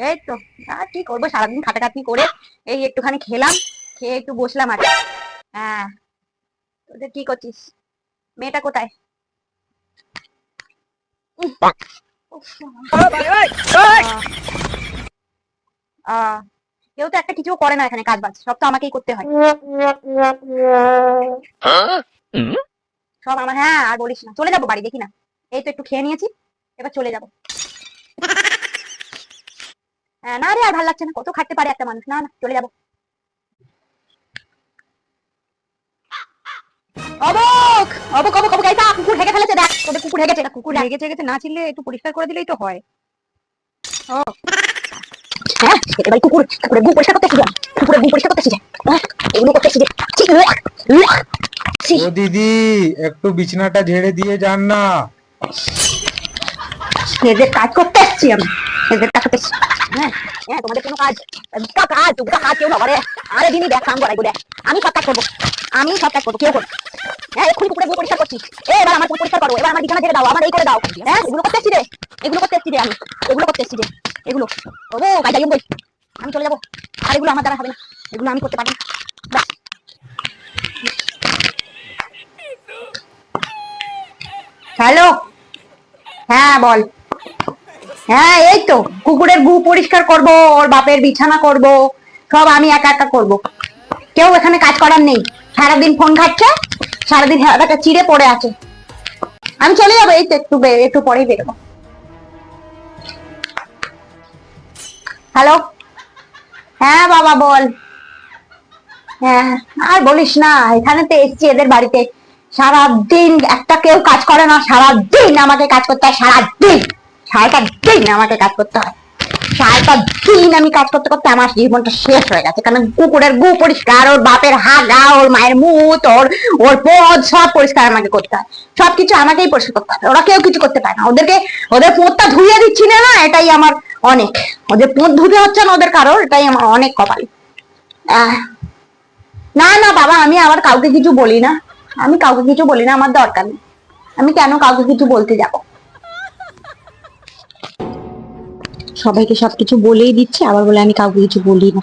এই তো। আর কি করবো, সারাদিন খাটাখাটনি করে এই একটুখানি খেলাম, খেয়ে একটু বসলাম আর কি। হ্যাঁ। তোদের কি করছিস? মেয়েটা কোথায়? উহ, উফ, আহ, আহ, কেউ তো একটা কিছু করে না এখানে, কাজ বাজ সব তো আমাকেই করতে হয়। সব আমার, হ্যাঁ আর বলিস না, চলে যাবো বাড়ি, দেখি না। এই তো একটু খেয়ে নিয়েছি, এবার চলে যাবো। হ্যাঁ, না রে আর ভালো লাগছে না, কত খাটতে পারে একটা মানুষ, না না চলে যাবো। অবক অবক অবক অবক, এই কুকুর হেগে ফেলেছে, দেখ তোদের কুকুর হেগেছে, এটা কুকুর হেগেছে হেগেছে, না ছিলে একটু পরিষ্কার করে দিলেই তো হয়। ও হ্যাঁ, এবার কুকুর কুকুরের গু পরিষ্কার করতে শিখে, কুকুরের গু পরিষ্কার করতে শিখে, এগুলো করতে শিখে। ও দিদি, একটু বিছানাটা ঝেড়ে দিয়ে যান না। এদের কাজ করতে এসছি আমি, এদের কাজ করতে এসছি। হ্যাঁ হ্যাঁ, তোমাদের কোনো কাজ, দুটা কাজ কেউ না করে। আরে দিনই দেখ কাম করাই, দেখ আমি সব কাজ করবো, আমি সব কাজ করবো, কেউ করবো। হ্যাঁ, এক্ষুনি কুকুরের গু পরিষ্কার করছি। এবার আমার কুকুর পরিষ্কার করো, এবার আমার বিছানা ঝেড়ে দাও, আমার এই করে দাও। হ্যাঁ, এগুলো করতে এসছি রে, এগুলো করতে এসছি রে আমি, এগুলো করতে এসছি রে, এগুলো। ও কাজ যাই বই, আমি চলে যাবো। আর এগুলো আমার দ্বারা হবে না, এগুলো আমি করতে পারি না। ব্যাস। হ্যালো। হ্যাঁ বল। হ্যাঁ এই তো, কুকুরের গু পরিষ্কার করব, ওর বাপের বিছানা করব, সব আমি একা একা করব। কেউ এখানে কাজ করার নেই, সারাদিন ফোন ঘাটছে, সারাদিন একটা চিড়ে পড়ে আছে। আমি চলে যাবো, এই তো একটু একটু পরেই বেরোবো। হ্যালো। হ্যাঁ বাবা বল। হ্যাঁ, আর বলিস না, এখানে তো এসছি এদের বাড়িতে, সারাদিন একটা কেউ কাজ করে না, সারাদিন আমাকে কাজ করতে হয়, সারাদিন সারাটা দিন আমাকে কাজ করতে হয়, সারাটা দিন আমি কাজ করতে করতে আমার জীবনটা শেষ হয়ে গেছে। কারণ কুকুরের গু পরিষ্কার, ওর বাপের হাগা, ওর মায়ের মুত, ওর ওর পদ সব পরিষ্কার আমাকে করতে হয়, সবকিছু আমাকেই পরিষ্কার করতে হবে, ওরা কেউ কিছু করতে পারে না। ওদেরকে, ওদের পোঁতটা ধুইয়ে দিচ্ছি না, না এটাই আমার অনেক, ওদের পোঁত ধুতে হচ্ছে না ওদের কারোর, এটাই আমার অনেক কপাল। আহ না না বাবা, আমি আবার কাউকে কিছু বলি না, আমি কাউকে কিছু বলি না, আমার দরকার নেই, আমি কেন কাউকে কিছু বলতে যাব। সবাইকে সবকিছু বলেই দিচ্ছে, আবার বলে আমি কাউকে কিছু বলি না।